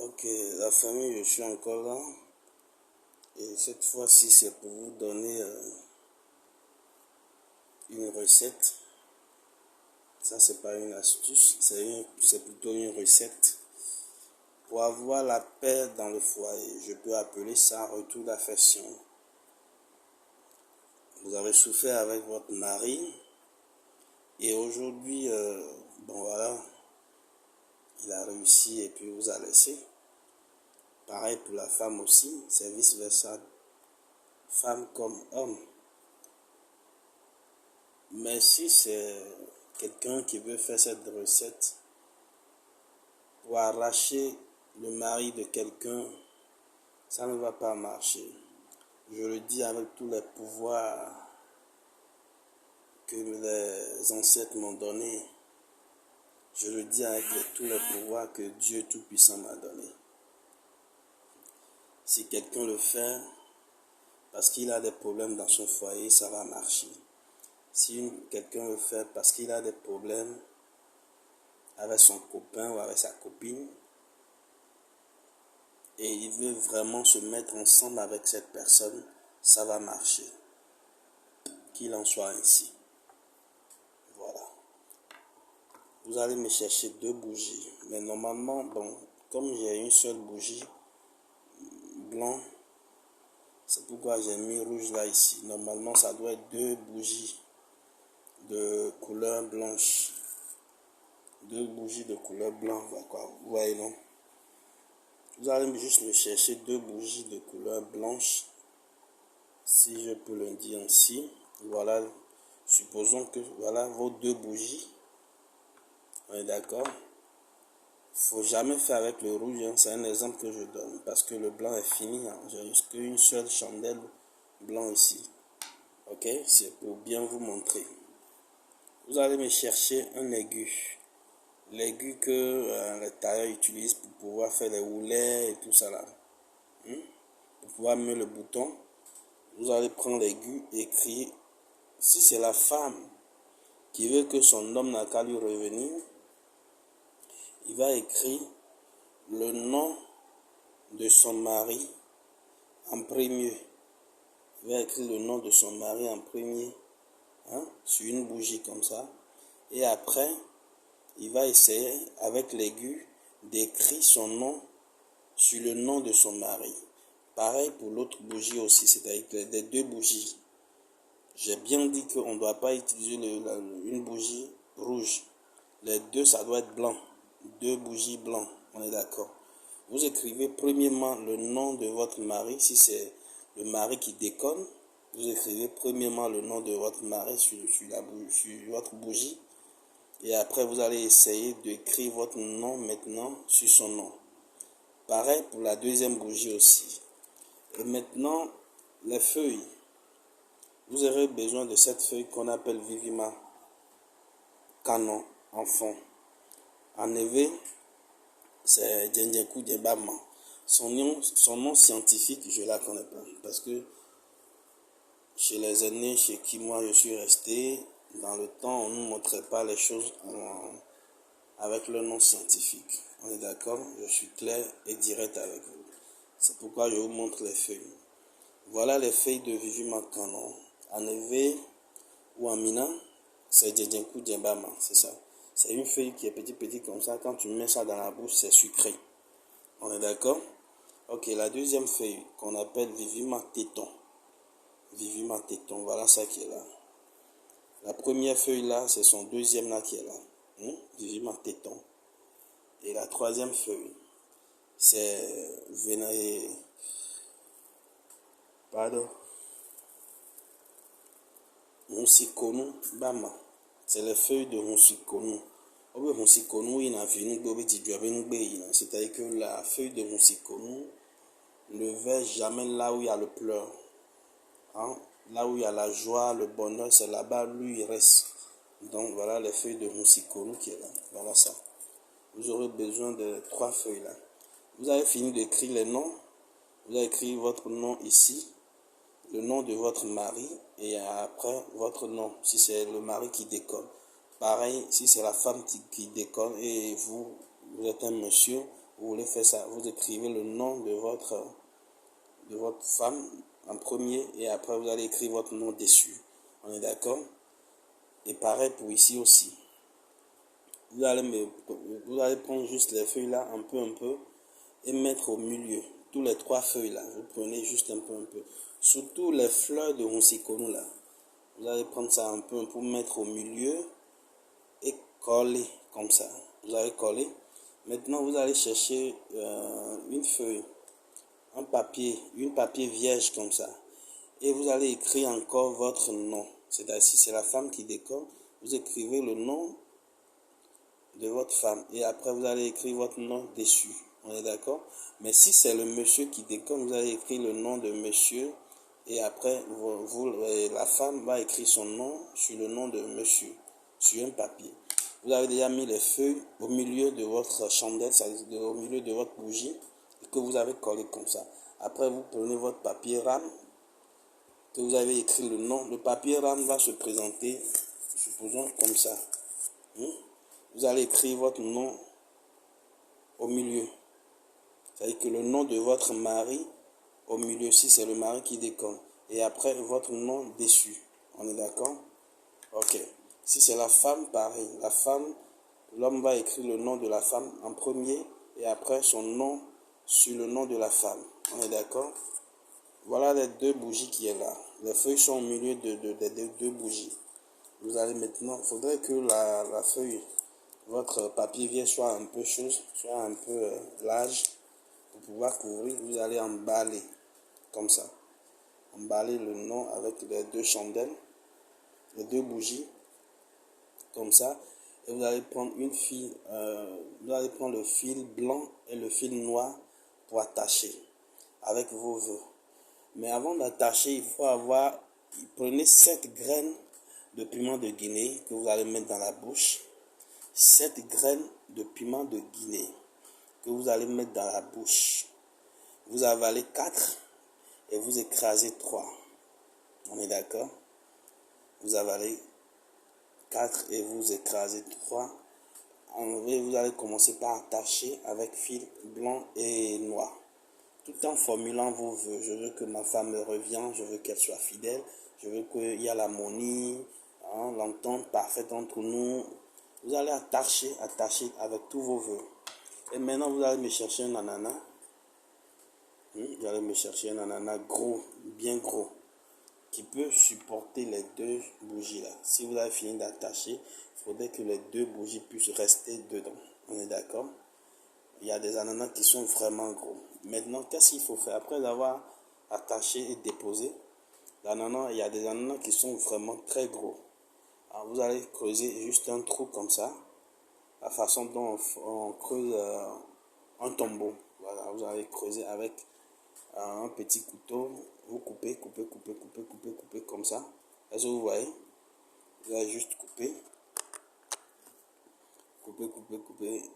Ok, la famille, je suis encore là. Et cette fois-ci, c'est pour vous donner une recette. Ça, c'est pas une astuce, c'est plutôt une recette. Pour avoir la paix dans le foyer, je peux appeler ça retour d'affection. Vous avez souffert avec votre mari. Et aujourd'hui, bon voilà, il a réussi et puis vous a laissé. Pareil pour la femme aussi, c'est vice-versa. Femme comme homme. Mais si c'est quelqu'un qui veut faire cette recette pour arracher le mari de quelqu'un, ça ne va pas marcher. Je le dis avec tous les pouvoirs que les ancêtres m'ont donnés. Je le dis avec tous les pouvoirs que Dieu Tout-Puissant m'a donnés. Si quelqu'un le fait parce qu'il a des problèmes dans son foyer, ça va marcher. Si quelqu'un le fait parce qu'il a des problèmes avec son copain ou avec sa copine, et il veut vraiment se mettre ensemble avec cette personne, ça va marcher. Qu'il en soit ainsi. Voilà. Vous allez me chercher 2 bougies. Mais normalement, bon, comme j'ai une seule bougie blanc, c'est pourquoi j'ai mis rouge là ici. Normalement, ça doit être 2 bougies de couleur blanche. 2 bougies de couleur blanc, quoi. Vous voyez, non? Vous allez juste me chercher 2 bougies de couleur blanche, si je peux le dire ainsi. Voilà, supposons que voilà vos 2 bougies. On est d'accord? Faut jamais faire avec le rouge, hein. C'est un exemple que je donne, parce que le blanc est fini, hein. J'ai juste qu'une seule chandelle blanc ici. Ok? C'est pour bien vous montrer. Vous allez me chercher un aigu. L'aigu que les tailleurs utilisent pour pouvoir faire les houlets et tout ça là. Pour pouvoir mettre le bouton, vous allez prendre l'aigu et crier. Si c'est la femme qui veut que son homme n'a qu'à lui revenir, il va écrire le nom de son mari en premier. Il va écrire le nom de son mari en premier, hein, sur une bougie comme ça. Et après, il va essayer avec l'aigu d'écrire son nom sur le nom de son mari. Pareil pour l'autre bougie aussi, c'est-à-dire les 2 bougies. J'ai bien dit qu'on ne doit pas utiliser une bougie rouge. Les 2, ça doit être blanc. 2 bougies blancs, on est d'accord. Vous écrivez premièrement le nom de votre mari. Si c'est le mari qui déconne, vous écrivez premièrement le nom de votre mari sur votre bougie. Et après, vous allez essayer d'écrire votre nom maintenant sur son nom. Pareil pour la deuxième bougie aussi. Et maintenant, les feuilles. Vous aurez besoin de cette feuille qu'on appelle Vivima Canon en fond. En EV, c'est Djenjeku Djebama. Son nom scientifique, je ne la connais pas. Parce que chez les aînés, chez qui moi je suis resté, dans le temps, on ne nous montrait pas les choses avec le nom scientifique. On est d'accord? Je suis clair et direct avec vous. C'est pourquoi je vous montre les feuilles. Voilà les feuilles de Vivima Canon. En EV ou en Mina, c'est Djenjeku Djebama, c'est ça. C'est une feuille qui est petite comme ça. Quand tu mets ça dans la bouche, c'est sucré. On est d'accord? Ok, la deuxième feuille qu'on appelle Vivima Téton. Vivima Téton, voilà ça qui est là. La première feuille là, c'est son deuxième là qui est là. Vivima Téton. Et la troisième feuille, c'est Hunsikonu Bama. C'est les feuilles de Hunsikonu. C'est-à-dire que la feuille de Hunsikonu ne va jamais là où il y a le pleur. Hein? Là où il y a la joie, le bonheur, c'est là-bas, lui, il reste. Donc voilà les feuilles de Hunsikonu qui est là. Voilà ça. Vous aurez besoin de 3 feuilles là. Vous avez fini d'écrire les noms. Vous avez écrit votre nom ici, le nom de votre mari, et après votre nom, si c'est le mari qui déconne. Pareil, si c'est la femme qui déconne et vous êtes un monsieur, vous voulez faire ça, vous écrivez le nom de votre femme en premier et après vous allez écrire votre nom dessus. On est d'accord? Et pareil pour ici aussi. Vous allez prendre juste les feuilles là, un peu, et mettre au milieu. Tous les 3 feuilles là, vous prenez juste un peu. Surtout les fleurs de Honsikono là. Vous allez prendre ça un peu pour mettre au milieu et coller comme ça. Vous allez coller. Maintenant, vous allez chercher une feuille, une papier vierge comme ça. Et vous allez écrire encore votre nom. C'est-à-dire, si c'est la femme qui décore, vous écrivez le nom de votre femme. Et après, vous allez écrire votre nom dessus. On est d'accord? Mais si c'est le monsieur qui décore, vous allez écrire le nom de monsieur. Et après, la femme va écrire son nom sur le nom de monsieur, sur un papier. Vous avez déjà mis les feuilles au milieu de votre chandelle, c'est-à-dire au milieu de votre bougie, et que vous avez collé comme ça. Après, vous prenez votre papier rame, que vous avez écrit le nom. Le papier rame va se présenter, supposons, comme ça. Vous allez écrire votre nom au milieu. C'est-à-dire que le nom de votre mari au milieu, si c'est le mari qui déconne. Et après, votre nom dessus. On est d'accord? Ok. Si c'est la femme, pareil. La femme, l'homme va écrire le nom de la femme en premier et après son nom sur le nom de la femme. On est d'accord? Voilà les 2 bougies qui est là. Les feuilles sont au milieu des 2 bougies. Vous allez maintenant, il faudrait que la feuille, votre papier vierge soit un peu chaud, soit un peu large pour pouvoir couvrir. Vous allez emballer comme ça. Emballer le nom avec les 2 chandelles, les 2 bougies, comme ça. Et vous allez prendre vous allez prendre le fil blanc et le fil noir pour attacher avec vos vœux. Mais avant d'attacher, il faut prenez 7 graines de piment de Guinée que vous allez mettre dans la bouche. 7 graines de piment de Guinée que vous allez mettre dans la bouche. Vous avalez 4 et vous écrasez 3. On est d'accord? Vous avalez 4 et vous écrasez 3. Vous allez commencer par attacher avec fil blanc et noir. Tout en formulant vos vœux. Je veux que ma femme me revienne, je veux qu'elle soit fidèle, je veux qu'il y ait l'harmonie, l'entente parfaite entre nous. Vous allez attacher avec tous vos vœux. Et maintenant, vous allez me chercher un ananas. Vous allez me chercher un ananas gros, bien gros, qui peut supporter les 2 bougies là. Si vous avez fini d'attacher, il faudrait que les 2 bougies puissent rester dedans. On est d'accord? Il y a des ananas qui sont vraiment gros. Maintenant, qu'est-ce qu'il faut faire? Après avoir attaché et déposé l'ananas, il y a des ananas qui sont vraiment très gros. Alors, vous allez creuser juste un trou comme ça, la façon dont on creuse un tombeau. Voilà, vous allez creuser avec un petit couteau, vous coupez comme ça. Est-ce que vous voyez? Vous allez juste couper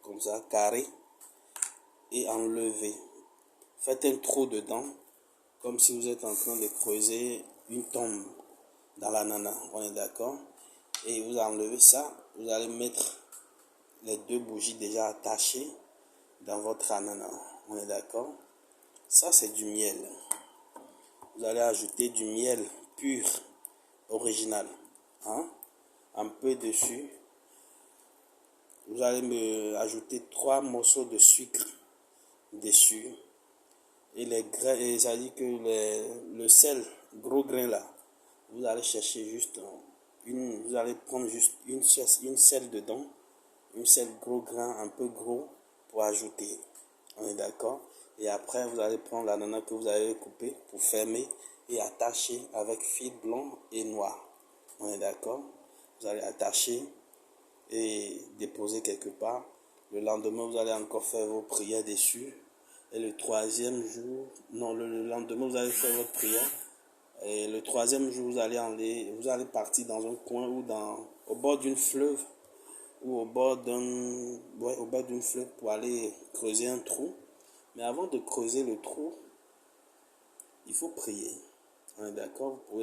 comme ça, carré, et enlever. Faites un trou dedans, comme si vous êtes en train de creuser une tombe dans l'ananas. On est d'accord? Et vous enlevez ça, vous allez mettre les 2 bougies déjà attachées dans votre ananas. On est d'accord? Ça, c'est du miel. Vous allez ajouter du miel pur, original. Un peu dessus. Vous allez me ajouter 3 morceaux de sucre dessus. Et les grains, et ça dit que le sel, gros grain là, vous allez chercher juste vous allez prendre juste une sel dedans, une sel gros grain, un peu gros pour ajouter. On est d'accord? Et après, vous allez prendre l'ananas que vous avez coupé pour fermer et attacher avec fil blanc et noir. On est d'accord? Vous allez attacher et déposer quelque part. Le lendemain, vous allez encore faire vos prières dessus. Et le 3e jour, le lendemain, vous allez faire votre prière. Et le 3e jour, vous allez partir dans un coin ou au bord d'une fleuve ou au bord d'une fleuve pour aller creuser un trou. Mais avant de creuser le trou, il faut prier. On est d'accord? Vous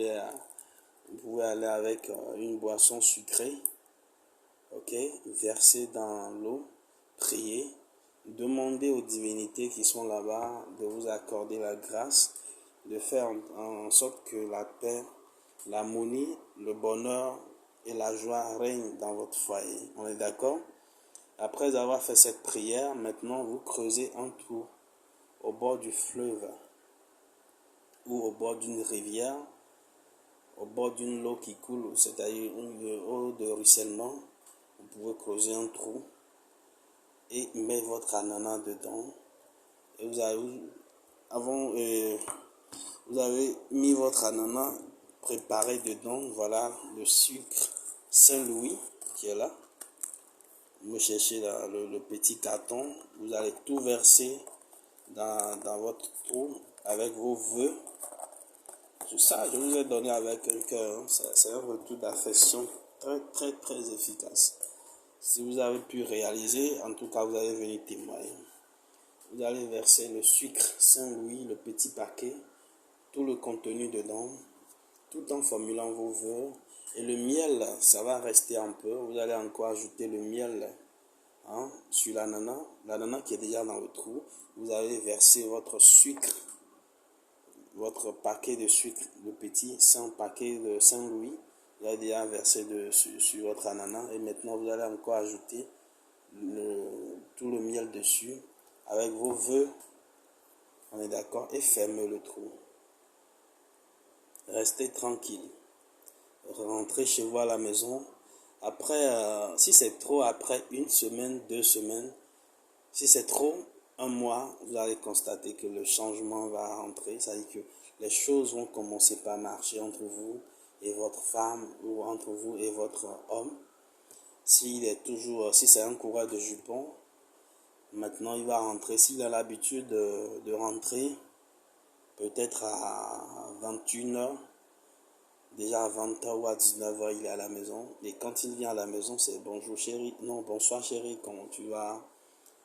pouvez aller avec une boisson sucrée, ok, verser dans l'eau, prier. Demandez aux divinités qui sont là-bas de vous accorder la grâce, de faire en sorte que la paix, l'harmonie, le bonheur et la joie règnent dans votre foyer. On est d'accord? Après avoir fait cette prière, maintenant vous creusez un trou au bord du fleuve ou au bord d'une rivière, au bord d'une eau qui coule, c'est-à-dire une eau de ruissellement. Vous pouvez creuser un trou et mettre votre ananas dedans. Et vous avez mis votre ananas préparé dedans. Voilà le sucre Saint-Louis qui est là. Vous cherchez le petit carton. Vous allez tout verser dans votre trou avec vos vœux. Ça, je vous ai donné avec un cœur. C'est un retour d'affection très, très, très efficace. Si vous avez pu réaliser, en tout cas, vous allez venir témoigner. Vous allez verser le sucre Saint-Louis, le petit paquet, tout le contenu dedans, tout en formulant vos vœux. Et le miel, ça va rester un peu. Vous allez encore ajouter le miel sur l'ananas qui est déjà dans le trou. Vous allez verser votre sucre, votre paquet de sucre, le petit paquet de Saint-Louis. Vous allez déjà verser sur votre ananas. Et maintenant, vous allez encore ajouter tout le miel dessus avec vos vœux. On est d'accord? Et fermez le trou. Restez tranquille. Rentrez chez vous à la maison. Après, si c'est trop, après une semaine, 2 semaines, si c'est trop, un mois, vous allez constater que le changement va rentrer. C'est-à-dire que les choses vont commencer par marcher entre vous et votre femme ou entre vous et votre homme. Si c'est un coureur de jupons, maintenant il va rentrer. S'il a l'habitude de rentrer, peut-être à 21h, déjà à 20h ou à 19h, il est à la maison. Et quand il vient à la maison, c'est bonjour chérie. Non, bonsoir chérie, comment tu vas?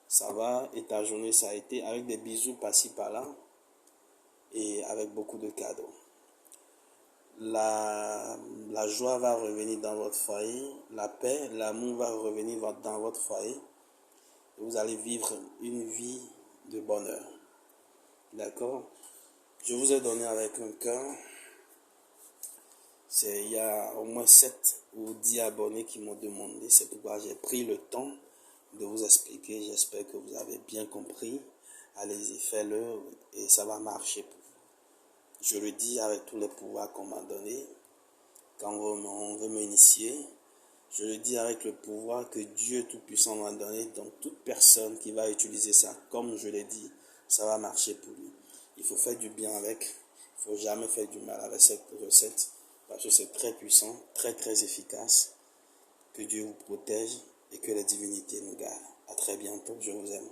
Ça va? Et ta journée, ça a été? Avec des bisous par-ci, par-là. Et avec beaucoup de cadeaux. La joie va revenir dans votre foyer. La paix, l'amour va revenir dans votre foyer. Et vous allez vivre une vie de bonheur. D'accord? Je vous ai donné avec un cœur. Il y a au moins 7 ou 10 abonnés qui m'ont demandé. C'est pourquoi j'ai pris le temps de vous expliquer. J'espère que vous avez bien compris. Allez-y, faites-le et ça va marcher pour vous. Je le dis avec tous les pouvoirs qu'on m'a donné. Quand on veut m'initier, je le dis avec le pouvoir que Dieu Tout-Puissant m'a donné. Donc toute personne qui va utiliser ça, comme je l'ai dit, ça va marcher pour lui. Il faut faire du bien avec. Il ne faut jamais faire du mal avec cette recette. Parce que c'est très puissant, très très efficace. Que Dieu vous protège et que les divinités nous gardent. À très bientôt, je vous aime.